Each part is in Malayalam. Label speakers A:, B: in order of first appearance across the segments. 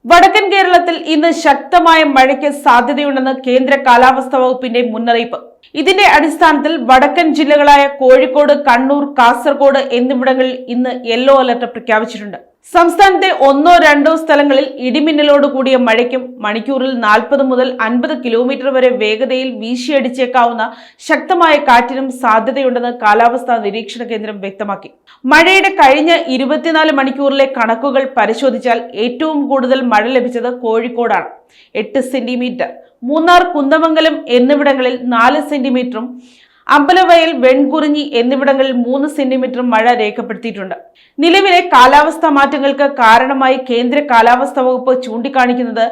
A: വടക്കൻ കേരളത്തിൽ ഇന്ന് ശക്തമായ മഴയ്ക്ക് സാധ്യതയുണ്ടെന്ന് കേന്ദ്ര കാലാവസ്ഥാ വകുപ്പിന്റെ മുന്നറിയിപ്പ്. ഇതിന്റെ അടിസ്ഥാനത്തിൽ വടക്കൻ ജില്ലകളായ കോഴിക്കോട്, കണ്ണൂർ, കാസർഗോഡ് എന്നിവിടങ്ങളിൽ ഇന്ന് യെല്ലോ അലർട്ട് പ്രഖ്യാപിച്ചിട്ടുണ്ട്. സംസ്ഥാനത്തെ 1-2 സ്ഥലങ്ങളിൽ ഇടിമിന്നലോട് കൂടിയ മഴയ്ക്കും മണിക്കൂറിൽ 40 മുതൽ 50 കിലോമീറ്റർ വരെ വേഗതയിൽ വീശിയടിച്ചേക്കാവുന്ന ശക്തമായ കാറ്റിനും സാധ്യതയുണ്ടെന്ന് കാലാവസ്ഥാ നിരീക്ഷണ കേന്ദ്രം വ്യക്തമാക്കി. മഴയുടെ കഴിഞ്ഞ 24 മണിക്കൂറിലെ കണക്കുകൾ പരിശോധിച്ചാൽ ഏറ്റവും കൂടുതൽ മഴ ലഭിച്ചത് കോഴിക്കോടാണ്, 8 സെന്റിമീറ്റർ. മൂന്നാർ, കുന്ദമംഗലം എന്നിവിടങ്ങളിൽ 4 സെന്റിമീറ്ററും അമ്പലവയൽ, വെൺകുറിഞ്ഞി എന്നിവിടങ്ങളിൽ 3 സെന്റിമീറ്റർ മഴ രേഖപ്പെടുത്തിയിട്ടുണ്ട്. നിലവിലെ കാലാവസ്ഥാ മാറ്റങ്ങൾക്ക് കാരണമായി കേന്ദ്ര കാലാവസ്ഥാ വകുപ്പ് ചൂണ്ടിക്കാണിക്കുന്നത്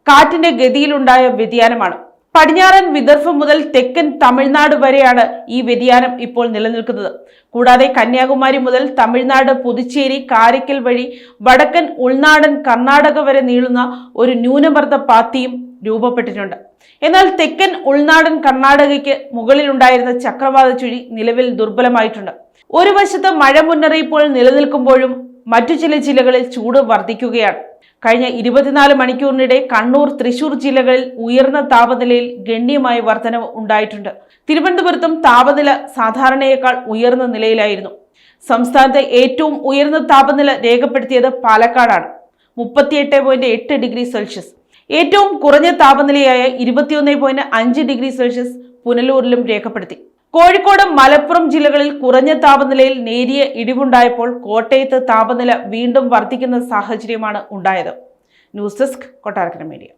A: കാറ്റിന്റെ ഗതിയിലുണ്ടായ വ്യതിയാനമാണ്. പടിഞ്ഞാറൻ വിദർഭ മുതൽ തെക്കൻ തമിഴ്നാട് വരെയാണ് ഈ വ്യതിയാനം ഇപ്പോൾ നിലനിൽക്കുന്നത്. കൂടാതെ കന്യാകുമാരി മുതൽ തമിഴ്നാട്, പുതുച്ചേരി, കാരയ്ക്കൽ വഴി വടക്കൻ ഉൾനാടൻ കർണാടക വരെ നീളുന്ന ഒരു ന്യൂനമർദ്ദ പാത്തിയും രൂപപ്പെട്ടിട്ടുണ്ട്. എന്നാൽ തെക്കൻ ഉൾനാടൻ കർണാടകയ്ക്ക് മുകളിലുണ്ടായിരുന്ന ചക്രവാത ചുഴി നിലവിൽ ദുർബലമായിട്ടുണ്ട്. ഒരു വശത്ത് മഴ മുന്നറിയിപ്പുകൾ നിലനിൽക്കുമ്പോഴും മറ്റു ചില ജില്ലകളിൽ ചൂട് വർദ്ധിക്കുകയാണ്. കഴിഞ്ഞ 24 മണിക്കൂറിനിടെ കണ്ണൂർ, തൃശൂർ ജില്ലകളിൽ ഉയർന്ന താപനിലയിൽ ഗണ്യമായ വർധനവ് ഉണ്ടായിട്ടുണ്ട്. തിരുവനന്തപുരത്തും താപനില സാധാരണയേക്കാൾ ഉയർന്ന നിലയിലായിരുന്നു. സംസ്ഥാനത്തെ ഏറ്റവും ഉയർന്ന താപനില രേഖപ്പെടുത്തിയത് പാലക്കാടാണ്, 38.8 ഡിഗ്രി സെൽഷ്യസ്. ഏറ്റവും കുറഞ്ഞ താപനിലയായ 21.5 ഡിഗ്രി സെൽഷ്യസ് പുനലൂരിലും രേഖപ്പെടുത്തി. കോഴിക്കോട്, മലപ്പുറം ജില്ലകളിൽ കുറഞ്ഞ താപനിലയിൽ നേരിയ ഇടിവുണ്ടായപ്പോൾ കോട്ടയത്ത് താപനില വീണ്ടും വർദ്ധിക്കുന്ന സാഹചര്യമാണ് ഉണ്ടായത്. News desk, Kottarakkara media.